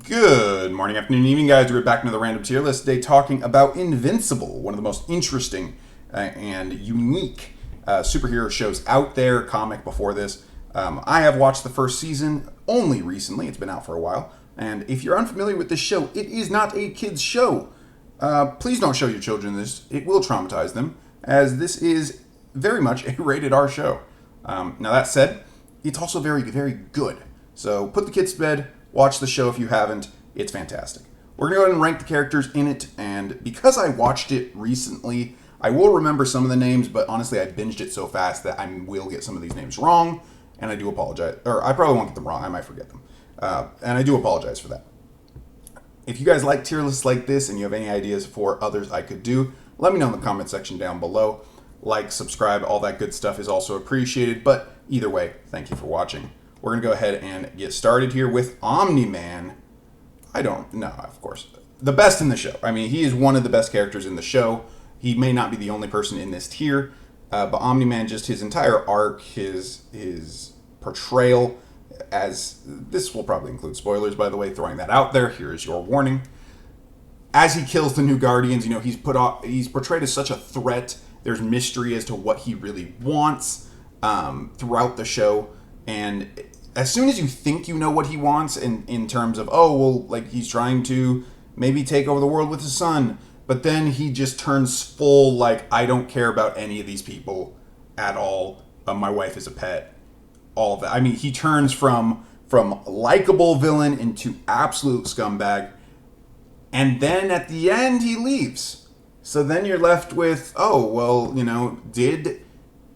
Good morning, afternoon, evening, guys. We're back to another random tier list today talking about Invincible, one of the most interesting and unique superhero shows out there, comic before this. I have watched the first season only recently. It's been out for a while. And if you're unfamiliar with this show, it is not a kid's show. Please don't show your children this. It will traumatize them, as this is very much a rated R show. Now, that said, it's also very, very good. So put the kids to bed. Watch the show if you haven't. It's fantastic. We're going to go ahead and rank the characters in it, and because I watched it recently, I will remember some of the names, but honestly, I binged it so fast that I will get some of these names wrong, and I do apologize. Or I probably won't get them wrong. I might forget them. And I do apologize for that. If you guys like tier lists like this and you have any ideas for others I could do, let me know in the comment section down below. Like, subscribe, all that good stuff is also appreciated, but either way, thank you for watching. We're going to go ahead and get started here with Omni-Man. Of course. The best in the show. I mean, he is one of the best characters in the show. He may not be the only person in this tier, but Omni-Man, just his entire arc, his portrayal, as this will probably include spoilers, by the way, throwing that out there. Here is your warning. As he kills the new Guardians, he's portrayed as such a threat. There's mystery as to what he really wants throughout the show. And as soon as you think you know what he wants in terms of, he's trying to maybe take over the world with his son, but then he just turns full, I don't care about any of these people at all. My wife is a pet. All of that. I mean, he turns from likable villain into absolute scumbag. And then at the end, he leaves. So then you're left with, did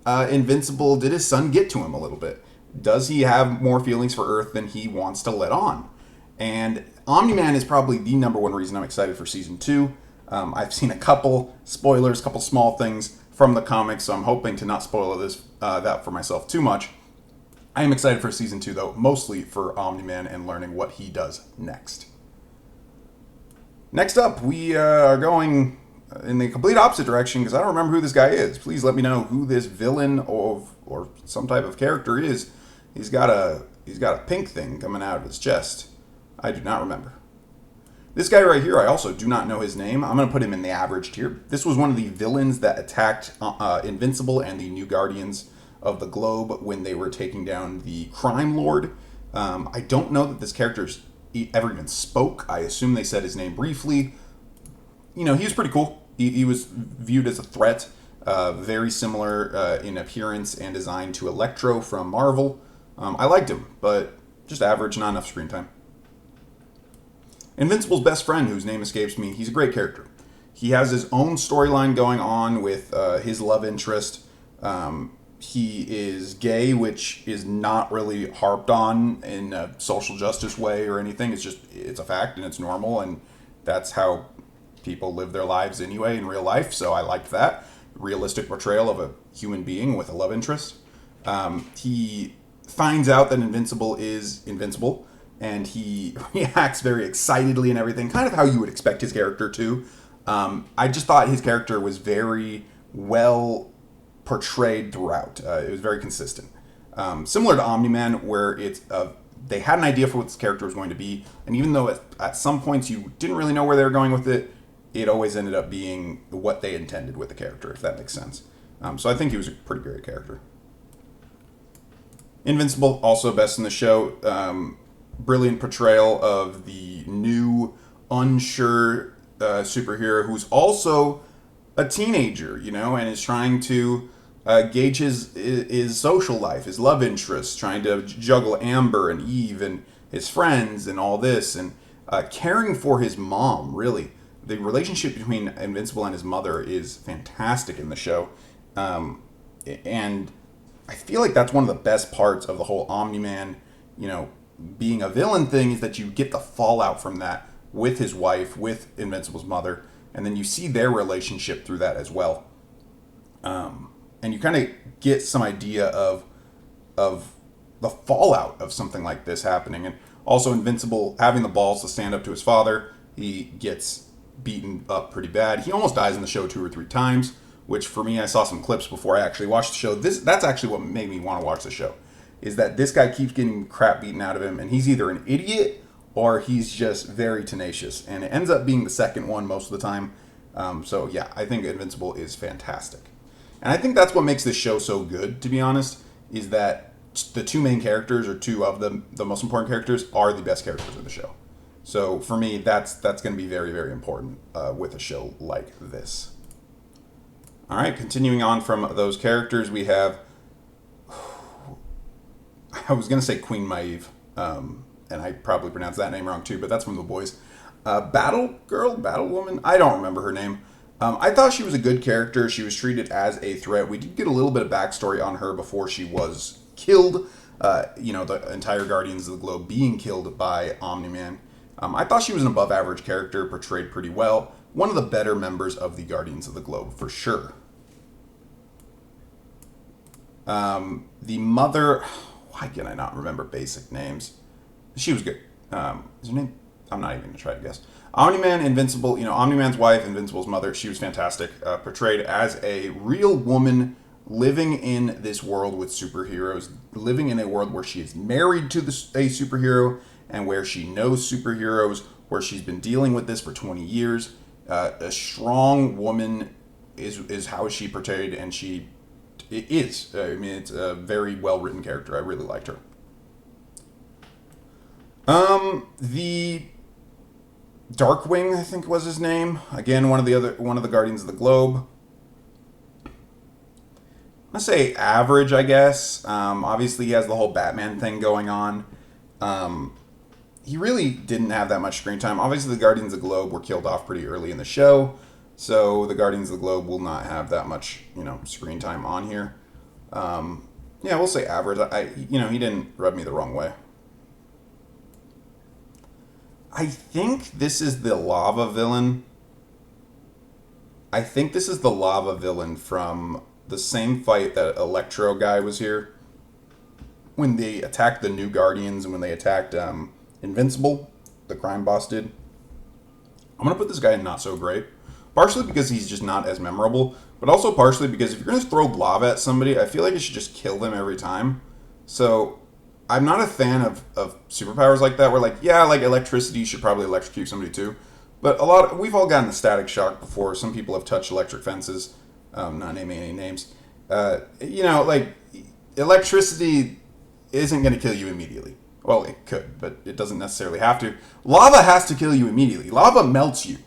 Invincible, did his son get to him a little bit? Does he have more feelings for Earth than he wants to let on? And Omni-Man is probably the number one reason I'm excited for Season 2. I've seen a couple spoilers, a couple small things from the comics, so I'm hoping to not spoil that for myself too much. I am excited for Season 2, though, mostly for Omni-Man and learning what he does next. Next up, we are going in the complete opposite direction, because I don't remember who this guy is. Please let me know who this villain or some type of character is. He's got a pink thing coming out of his chest. I do not remember. This guy right here, I also do not know his name. I'm going to put him in the average tier. This was one of the villains that attacked Invincible and the New Guardians of the Globe when they were taking down the Crime Lord. I don't know that this character ever even spoke. I assume they said his name briefly. He was pretty cool. He was viewed as a threat. Very similar in appearance and design to Electro from Marvel. I liked him, but just average, not enough screen time. Invincible's best friend, whose name escapes me, he's a great character. He has his own storyline going on with his love interest. He is gay, which is not really harped on in a social justice way or anything. It's a fact and it's normal, and that's how people live their lives anyway in real life, so I liked that. Realistic portrayal of a human being with a love interest. He finds out that Invincible is invincible, and he reacts very excitedly and everything, kind of how you would expect his character to. I just thought his character was very well portrayed throughout. It was very consistent. Similar to Omni-Man, where they had an idea for what this character was going to be, and even though at some points you didn't really know where they were going with it, it always ended up being what they intended with the character, if that makes sense. So I think he was a pretty great character. Invincible, also best in the show. Brilliant portrayal of the new, unsure superhero who's also a teenager, and is trying to gauge his social life, his love interests, trying to juggle Amber and Eve and his friends and all this, and caring for his mom, really. The relationship between Invincible and his mother is fantastic in the show. And I feel like that's one of the best parts of the whole Omni-Man, being a villain thing, is that you get the fallout from that with his wife, with Invincible's mother, and then you see their relationship through that as well. And you kind of get some idea of the fallout of something like this happening. And also Invincible having the balls to stand up to his father. He gets beaten up pretty bad. He almost dies in the show 2 or 3 times, which for me, I saw some clips before I actually watched the show. That's actually what made me want to watch the show, is that this guy keeps getting crap beaten out of him, and he's either an idiot or he's just very tenacious. And it ends up being the second one most of the time. So yeah, I think Invincible is fantastic. And I think that's what makes this show so good, to be honest, is that the two main characters, or two of the most important characters, are the best characters of the show. So for me, that's going to be very, very important with a show like this. All right, continuing on from those characters, we have, I was going to say Queen Maeve, and I probably pronounced that name wrong too, but that's from The Boys. Battle Woman, I don't remember her name. I thought she was a good character. She was treated as a threat. We did get a little bit of backstory on her before she was killed. The entire Guardians of the Globe being killed by Omni-Man. I thought she was an above average character, portrayed pretty well. One of the better members of the Guardians of the Globe, for sure. The mother, why can I not remember basic names? She was good. Is her name? I'm not even going to try to guess. Omni-Man, Invincible, Omni-Man's wife, Invincible's mother, she was fantastic. Portrayed as a real woman living in this world with superheroes, living in a world where she is married to a superhero and where she knows superheroes, where she's been dealing with this for 20 years. A strong woman is how she portrayed, and it is. It's a very well-written character. I really liked her. The Darkwing, I think was his name. Again, one of the Guardians of the Globe. I'm gonna say average, I guess. Obviously, he has the whole Batman thing going on. He really didn't have that much screen time. Obviously, the Guardians of the Globe were killed off pretty early in the show, so the Guardians of the Globe will not have that much, screen time on here. Yeah, we'll say average. He didn't rub me the wrong way. I think this is the lava villain. I think this is the lava villain from the same fight that Electro guy was here. When they attacked the new Guardians and when they attacked Invincible, the crime boss did. I'm going to put this guy in not so great. Partially because he's just not as memorable, but also partially because if you're going to throw lava at somebody, I feel like you should just kill them every time. So I'm not a fan of superpowers like that, where like electricity should probably electrocute somebody too. But we've all gotten the static shock before. Some people have touched electric fences. Not naming any names. Electricity isn't going to kill you immediately. Well, it could, but it doesn't necessarily have to. Lava has to kill you immediately. Lava melts you.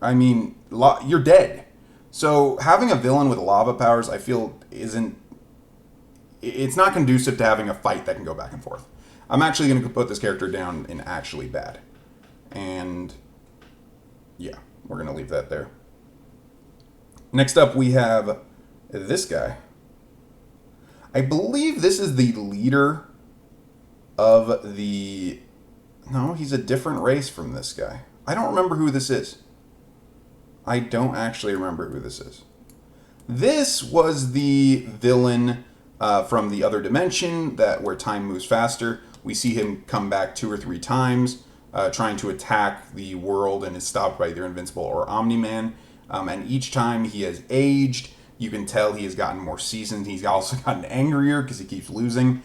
You're dead. So having a villain with lava powers, I feel, it's not conducive to having a fight that can go back and forth. I'm actually going to put this character down in actually bad. And yeah, we're going to leave that there. Next up, we have this guy. I believe this is the leader of the... No, he's a different race from this guy. I don't remember who this is. I don't actually remember who this is. This was the villain from the other dimension where time moves faster. We see him come back 2 or 3 times trying to attack the world and is stopped by either Invincible or Omni-Man. And each time he has aged. You can tell he has gotten more seasoned. He's also gotten angrier because he keeps losing.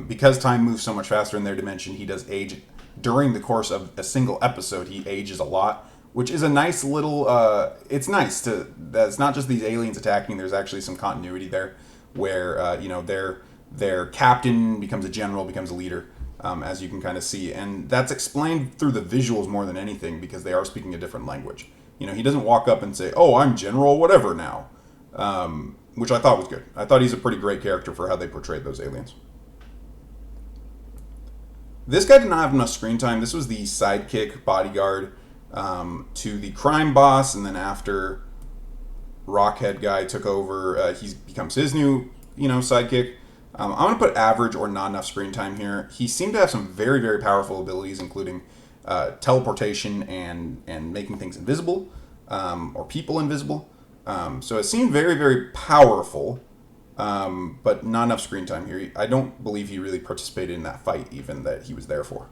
Because time moves so much faster in their dimension, he does age during the course of a single episode. He ages a lot, which is a nice little... it's nice it's not just these aliens attacking. There's actually some continuity there where, their captain becomes a general, becomes a leader, as you can kind of see. And that's explained through the visuals more than anything because they are speaking a different language. He doesn't walk up and say, "Oh, I'm General whatever now," which I thought was good. I thought he's a pretty great character for how they portrayed those aliens. This guy did not have enough screen time. This was the sidekick bodyguard to the crime boss, and then after Rockhead guy took over, he becomes his new, sidekick. I'm going to put average or not enough screen time here. He seemed to have some very, very powerful abilities, including teleportation and making things invisible, or people invisible. So it seemed very, very powerful, but not enough screen time here. I don't believe he really participated in that fight even that he was there for.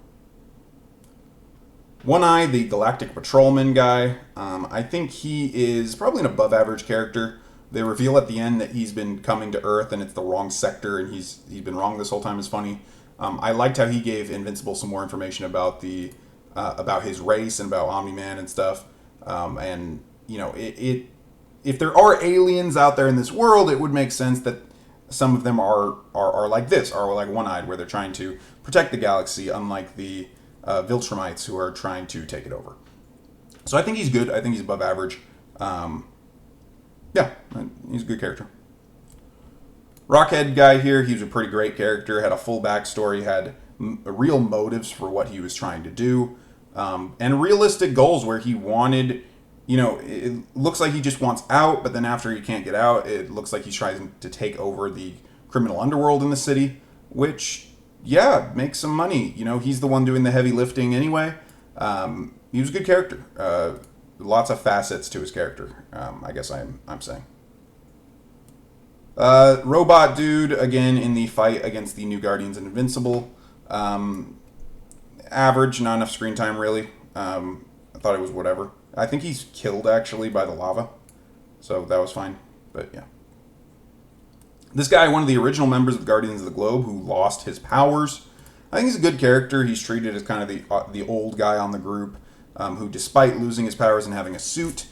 One Eye, the Galactic Patrolman guy, I think he is probably an above average character. They reveal at the end that he's been coming to Earth and it's the wrong sector and he's been wrong this whole time. Is funny. I liked how he gave Invincible some more information about the about his race and about Omni-Man and stuff. And you know, if there are aliens out there in this world, it would make sense that some of them are like this, are like one-eyed, where they're trying to protect the galaxy, unlike the Viltrumites who are trying to take it over. So I think he's good. I think he's above average. Yeah, he's a good character. Rockhead guy here, he was a pretty great character, had a full backstory, had real motives for what he was trying to do, and realistic goals where he wanted, you know, it looks like he just wants out, but then after he can't get out, it looks like he's trying to take over the criminal underworld in the city, which, yeah, makes some money. You know, he's the one doing the heavy lifting anyway. He was a good character. Lots of facets to his character, I guess I'm saying. Robot dude, again, in the fight against the New Guardians and Invincible. Average, not enough screen time, really. I thought it was whatever. I think he's killed, actually, by the lava. So that was fine. But, yeah. This guy, one of the original members of Guardians of the Globe, who lost his powers. I think he's a good character. He's treated as kind of the old guy on the group, who, despite losing his powers and having a suit,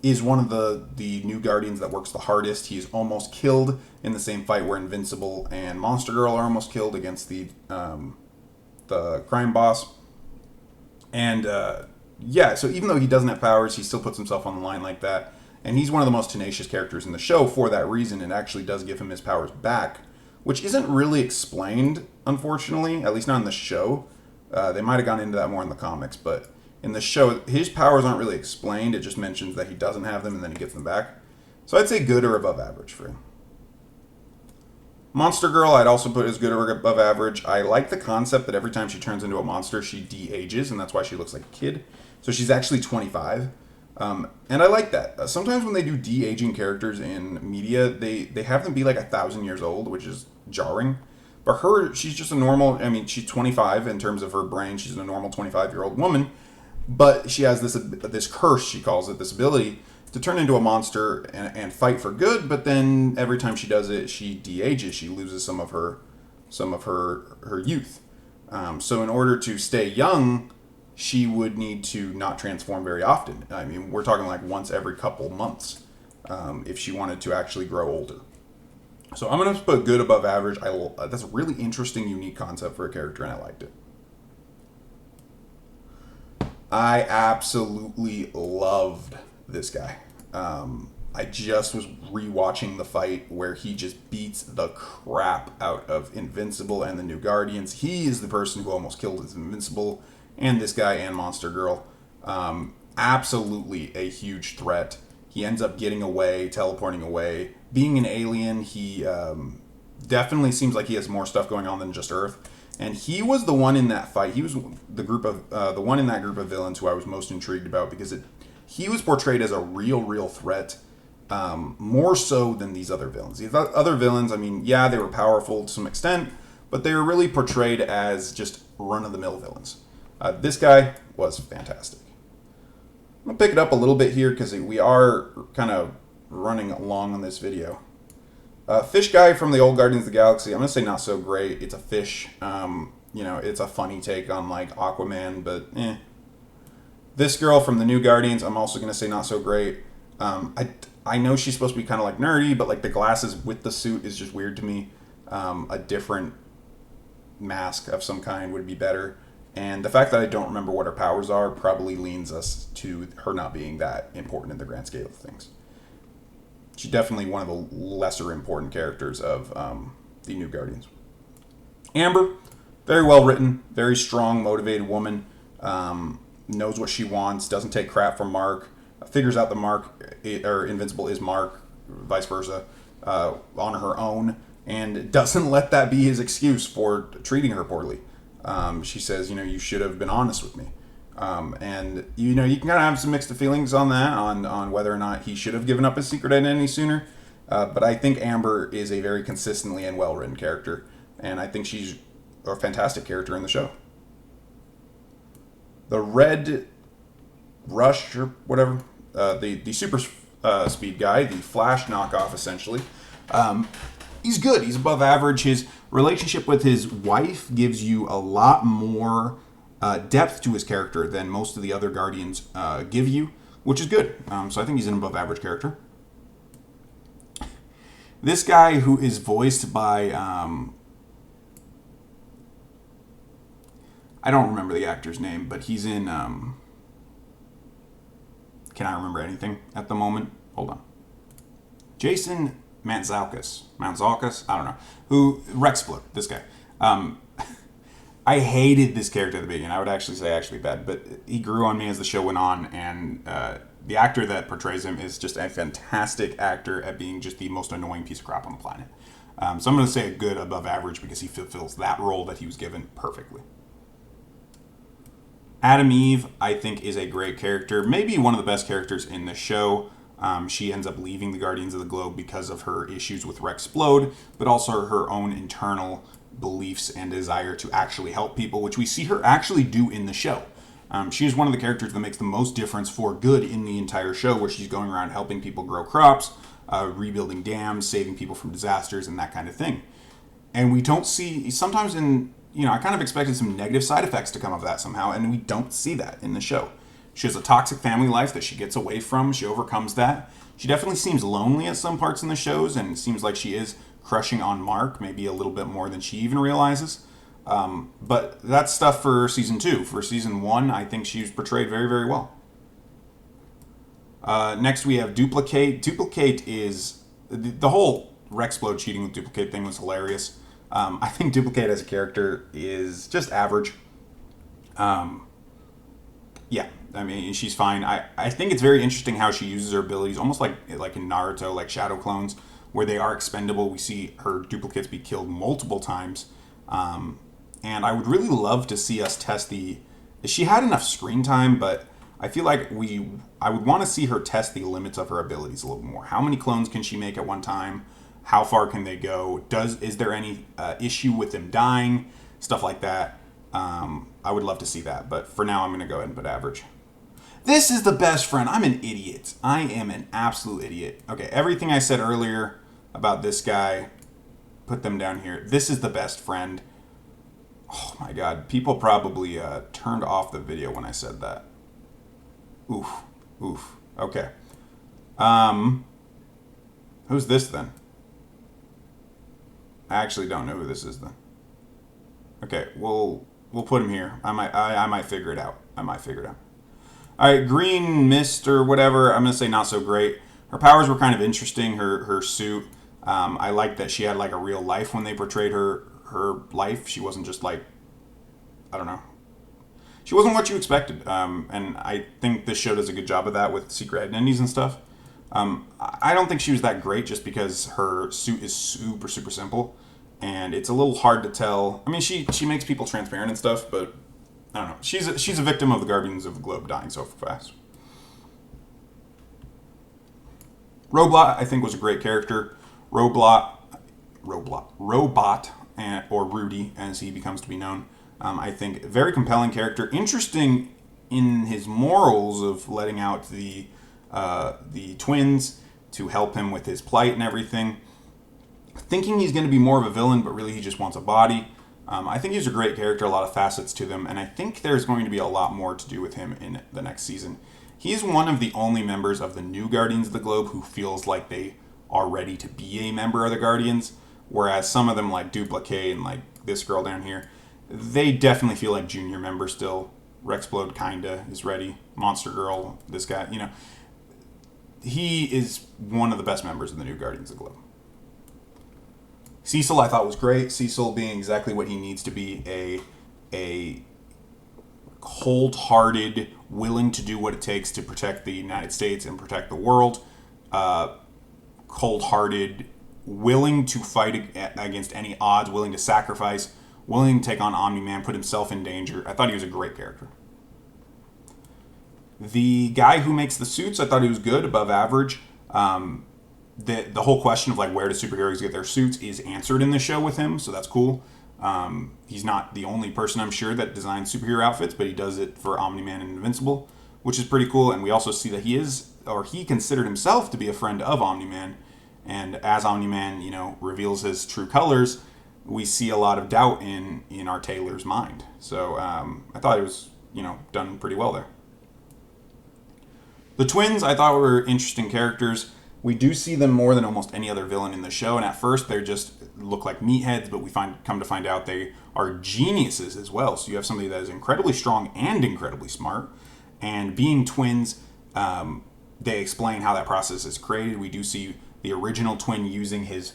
is one of the new Guardians that works the hardest. He's almost killed in the same fight where Invincible and Monster Girl are almost killed against the crime boss. And yeah, so even though he doesn't have powers, he still puts himself on the line like that. And he's one of the most tenacious characters in the show for that reason. It actually does give him his powers back, which isn't really explained, unfortunately, at least not in the show. They might have gone into that more in the comics, but in the show, his powers aren't really explained. It just mentions that he doesn't have them and then he gets them back. So I'd say good or above average for him. Monster Girl, I'd also put as good or above average. I like the concept that every time she turns into a monster, she de-ages, and that's why she looks like a kid. So she's actually 25. And I like that. Sometimes when they do de-aging characters in media, they have them be like 1,000 years old, which is jarring. But her, she's just a normal, I mean, she's 25 in terms of her brain. She's a normal 25-year-old woman. But she has this curse, she calls it, this ability to turn into a monster and fight for good. But then every time she does it, she de-ages. She loses some of her youth. So in order to stay young, she would need to not transform very often. I mean, we're talking like once every couple months if she wanted to actually grow older. So I'm going to put good above average. That's a really interesting, unique concept for a character, and I liked it. I absolutely loved this guy. I just was rewatching the fight where he just beats the crap out of Invincible and the New Guardians. He is the person who almost killed his Invincible and this guy and Monster Girl. Absolutely a huge threat. He ends up getting away, teleporting away. Being an alien, he definitely seems like he has more stuff going on than just Earth. And he was the one in that fight. He was the one in that group of villains who I was most intrigued about because he was portrayed as a real threat, more so than these other villains. These other villains, I mean, yeah, they were powerful to some extent, but they were really portrayed as just run-of-the-mill villains. This guy was fantastic. I'm going to pick it up a little bit here because we are kind of running along on this video. Fish guy from the old Guardians of the Galaxy, I'm going to say not so great. It's a fish. You know, it's a funny take on, like, Aquaman, but eh. This girl from the New Guardians, I'm also going to say not so great. I know she's supposed to be kind of, like, nerdy, but, like, the glasses with the suit is just weird to me. A different mask of some kind would be better. And the fact that I don't remember what her powers are probably leans us to her not being that important in the grand scale of things. She's definitely one of the lesser important characters of the New Guardians. Amber, very well written, very strong, motivated woman. Knows what she wants, doesn't take crap from Mark, figures out the Mark, or Invincible is Mark, vice versa, on her own, and doesn't let that be his excuse for treating her poorly. She says, you know, you should have been honest with me. And, you know, you can kind of have some mixed feelings on that, on whether or not he should have given up his secret identity sooner. But I think Amber is a very consistently and well-written character. And I think she's a fantastic character in the show. The Red Rush, or whatever, the super speed guy, the Flash knockoff, essentially. He's good. He's above average. His relationship with his wife gives you a lot more depth to his character than most of the other Guardians give you, which is good. So I think he's an above average character. This guy, who is voiced by I don't remember the actor's name, but he's in can I remember anything at the moment? Hold on. Jason Mantzoukas, I don't know. Who Rexblood, this guy. I hated this character at the beginning. I would actually say bad, but he grew on me as the show went on, and the actor that portrays him is just a fantastic actor at being just the most annoying piece of crap on the planet. So I'm going to say a good above average because he fulfills that role that he was given perfectly. Adam Eve, I think, is a great character. Maybe one of the best characters in the show. She ends up leaving the Guardians of the Globe because of her issues with Rexplode, but also her own internal beliefs and desire to actually help people, which we see her actually do in the show. She is one of the characters that makes the most difference for good in the entire show, where she's going around helping people grow crops, rebuilding dams, saving people from disasters, and that kind of thing. And we don't see, sometimes I kind of expected some negative side effects to come of that somehow, and we don't see that in the show. She has a toxic family life that she gets away from. She overcomes that. She definitely seems lonely at some parts in the shows, and it seems like she is crushing on Mark, maybe a little bit more than she even realizes. But that's stuff for season 2. For season 1, I think she was portrayed very, very well. Next, we have Duplicate. Duplicate is... The whole Rexplode cheating with Duplicate thing was hilarious. I think Duplicate as a character is just average. Yeah, I mean, she's fine. I think it's very interesting how she uses her abilities, almost like in Naruto, like Shadow Clones, where they are expendable. We see her duplicates be killed multiple times. And I would really love to see us test she had enough screen time, but I feel like I would want to see her test the limits of her abilities a little more. How many clones can she make at one time? How far can they go? Is there any issue with them dying? Stuff like that. I would love to see that, but for now I'm going to go ahead and put average. This is the best friend. I'm an idiot. I am an absolute idiot. Okay, everything I said earlier about this guy, put them down here. This is the best friend. Oh my god, people probably turned off the video when I said that. Oof. Okay. Who's this then? I actually don't know who this is then. Okay, we'll put him here. I might figure it out. All right, Green Mist or whatever. I'm gonna say not so great. Her powers were kind of interesting. Her suit. I liked that she had like a real life when they portrayed her life. She wasn't just like, I don't know. She wasn't what you expected. And I think this show does a good job of that with secret identities and stuff. I don't think she was that great just because her suit is super, super simple. And it's a little hard to tell. I mean, she makes people transparent and stuff, but I don't know. She's a victim of the Guardians of the Globe dying so fast. Robot, I think, was a great character. Robot, or Rudy, as he becomes to be known. I think very compelling character. Interesting in his morals of letting out the twins to help him with his plight and everything. Thinking he's going to be more of a villain, but really he just wants a body. I think he's a great character, a lot of facets to them, and I think there's going to be a lot more to do with him in the next season. He is one of the only members of the new Guardians of the Globe who feels like they are ready to be a member of the Guardians, whereas some of them, like Duplicate and like this girl down here, they definitely feel like junior members still. Rexplode kinda is ready. Monster Girl, this guy, he is one of the best members of the new Guardians of the Globe. Cecil I thought was great. Cecil being exactly what he needs to be, a cold-hearted, willing to do what it takes to protect the United States and protect the world. Cold-hearted, willing to fight against any odds, willing to sacrifice, willing to take on Omni-Man, put himself in danger. I thought he was a great character. The guy who makes the suits, I thought he was good, above average. The whole question of like where do superheroes get their suits is answered in the show with him, so that's cool. He's not the only person, I'm sure, that designs superhero outfits, but he does it for Omni-Man and Invincible, which is pretty cool. And we also see that he considered himself to be a friend of Omni-Man, and as Omni-Man, reveals his true colors, we see a lot of doubt in our Taylor's mind. So I thought it was, done pretty well there. The twins I thought were interesting characters. We do see them more than almost any other villain in the show, and at first they just look like meatheads, but we come to find out they are geniuses as well. So you have somebody that is incredibly strong and incredibly smart, and being twins, they explain how that process is created. We do see the original twin using his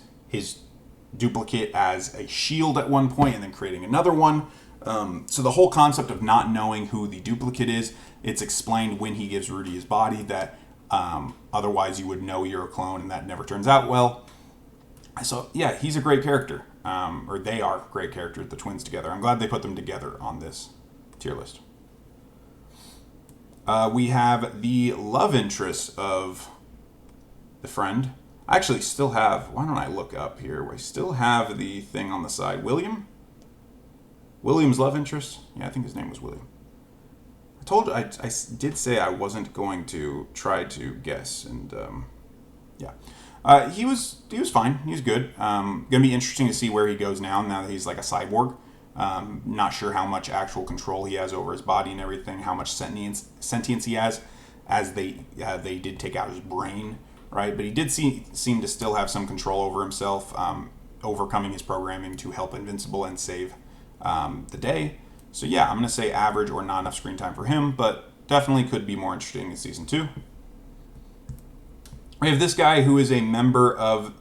duplicate as a shield at one point and then creating another one. So the whole concept of not knowing who the duplicate is, it's explained when he gives Rudy his body that otherwise you would know you're a clone, and that never turns out well. So yeah, he's a great character, or they are great characters, the twins together. I'm glad they put them together on this tier list. We have the love interest of the friend. I actually still have, why don't I look up here? I still have the thing on the side. William's love interest? Yeah, I think his name was William. I did say I wasn't going to try to guess, and yeah. He was fine. He was good. Gonna be interesting to see where he goes now that he's like a cyborg. Not sure how much actual control he has over his body and everything, how much sentience he has, as they did take out his brain, right? But he did seem to still have some control over himself, overcoming his programming to help Invincible and save the day. So yeah, I'm going to say average or not enough screen time for him, but definitely could be more interesting in Season 2. We have this guy who is a member of...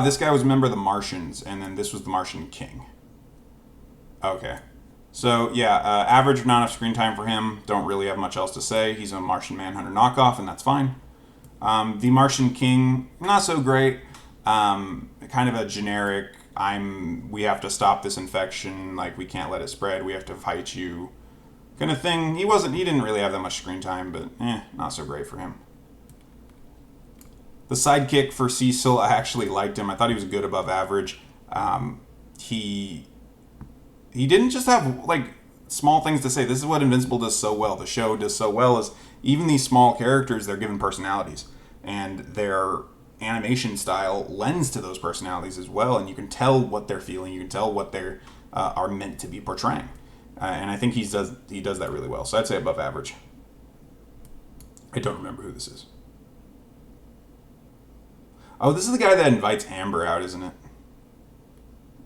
this guy was a member of the Martians, and then this was the Martian King. Okay. So yeah, average or not enough screen time for him. Don't really have much else to say. He's a Martian Manhunter knockoff, and that's fine. The Martian King, not so great. Kind of a generic... we have to stop this infection, like we can't let it spread, we have to fight you kind of thing. He didn't really have that much screen time, but not so great for him. The sidekick for Cecil, I actually liked him. I thought he was good above average. He didn't just have like small things to say. This is what Invincible does so well. The show does so well is even these small characters, they're given personalities, and their animation style lends to those personalities as well, and you can tell what they're feeling, you can tell what they are meant to be portraying, and I think he does that really well. So I'd say above average. I don't remember who this is. Oh, this is the guy that invites Amber out, isn't it?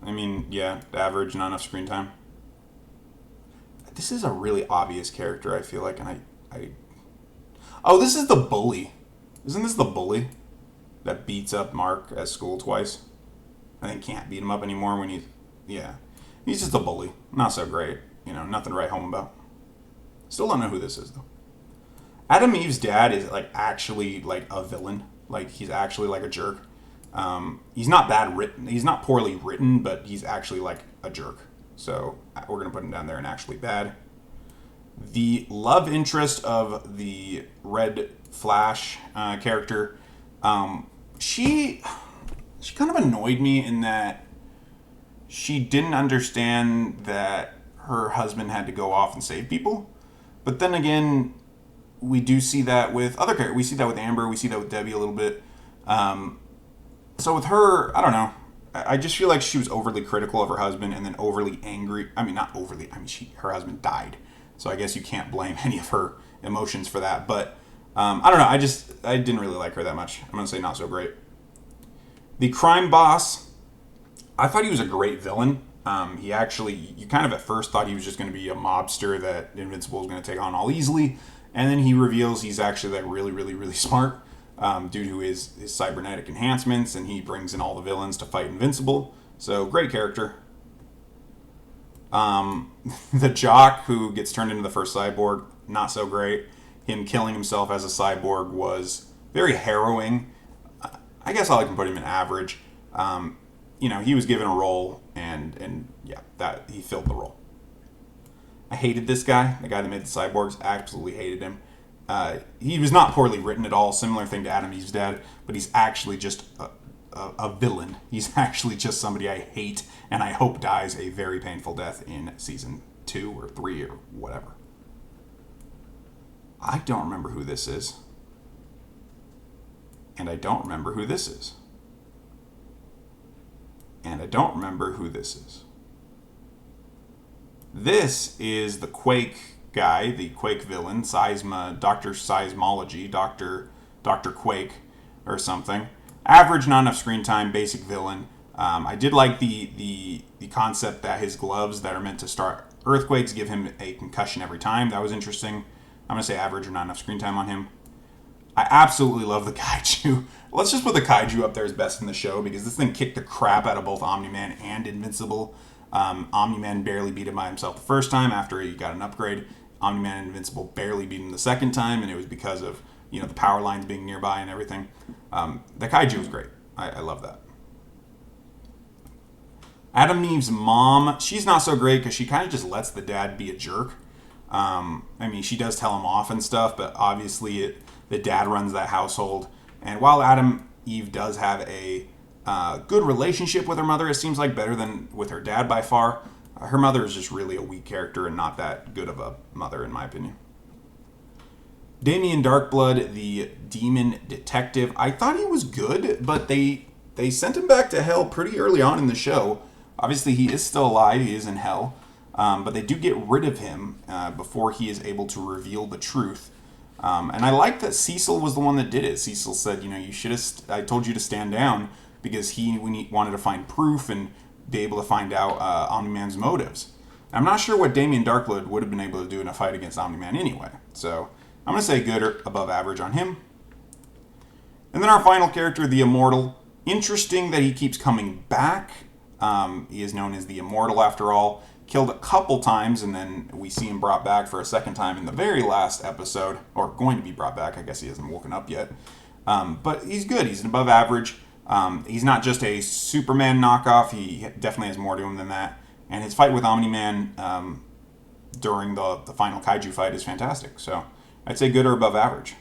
I mean, yeah, average, not enough screen time. This is a really obvious character, I feel like, and oh, this is the bully. Isn't this the bully that beats up Mark at school twice? I think can't beat him up anymore when he's just a bully. Not so great. Nothing to write home about. Still don't know who this is, though. Adam Eve's dad is, like, actually, like, a villain. Like, he's actually, like, a jerk. He's not bad written. He's not poorly written, but he's actually, like, a jerk. So we're going to put him down there and actually bad. The love interest of the Red Flash character... She kind of annoyed me in that she didn't understand that her husband had to go off and save people. But then again, we do see that with other characters. We see that with Amber. We see that with Debbie a little bit. So with her, I don't know. I just feel like she was overly critical of her husband and then overly angry. I mean, not overly. I mean, her husband died. So I guess you can't blame any of her emotions for that. But... I don't know. I didn't really like her that much. I'm going to say not so great. The crime boss, I thought he was a great villain. You kind of at first thought he was just going to be a mobster that Invincible was going to take on all easily. And then he reveals he's actually like really, really, really smart due to his cybernetic enhancements. And he brings in all the villains to fight Invincible. So great character. The jock who gets turned into the first cyborg, not so great. Him killing himself as a cyborg was very harrowing. I guess I can put him in average. He was given a role, and that he filled the role. I hated this guy, the guy that made the cyborgs. Absolutely hated him. He was not poorly written at all. Similar thing to Adam Eve's dad, but he's actually just a villain. He's actually just somebody I hate, and I hope dies a very painful death in Season 2 or 3 or whatever. I don't remember who this is. And I don't remember who this is. And I don't remember who this is. This is the Quake guy, the Quake villain, Dr. Seismology, Dr. Quake or something. Average, not enough screen time, basic villain. I did like the concept that his gloves that are meant to start earthquakes give him a concussion every time. That was interesting. I'm going to say average or not enough screen time on him. I absolutely love the kaiju. Let's just put the kaiju up there as best in the show because this thing kicked the crap out of both Omni-Man and Invincible. Omni-Man barely beat him by himself the first time after he got an upgrade. Omni-Man and Invincible barely beat him the second time, and it was because of the power lines being nearby and everything. The kaiju was great. I love that. Adam Neve's mom, she's not so great because she kind of just lets the dad be a jerk. She does tell him off and stuff, but obviously the dad runs that household. And while Eve does have a good relationship with her mother, it seems like better than with her dad by far. Her mother is just really a weak character and not that good of a mother, in my opinion. Damien Darkblood, the demon detective, I thought he was good, but they sent him back to hell pretty early on in the show. Obviously, he is still alive. He is in hell. But they do get rid of him before he is able to reveal the truth. And I like that Cecil was the one that did it. Cecil said, I told you to stand down because he wanted to find proof and be able to find out Omni-Man's motives. I'm not sure what Damien Darkblood would have been able to do in a fight against Omni-Man anyway. So I'm going to say good or above average on him. And then our final character, the Immortal. Interesting that he keeps coming back. He is known as the Immortal after all. Killed a couple times, and then we see him brought back for a second time in the very last episode, or going to be brought back. I guess he hasn't woken up yet. But he's good. He's an above average. He's not just a Superman knockoff. He definitely has more to him than that. And his fight with Omni-Man during the final kaiju fight is fantastic. So I'd say good or above average.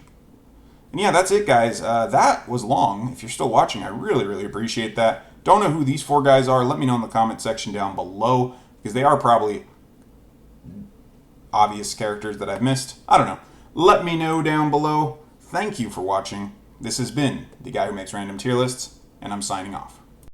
And yeah, that's it, guys. That was long. If you're still watching, I really, really appreciate that. Don't know who these 4 guys are. Let me know in the comment section down below, because they are probably obvious characters that I've missed. I don't know. Let me know down below. Thank you for watching. This has been the guy who makes random tier lists, and I'm signing off.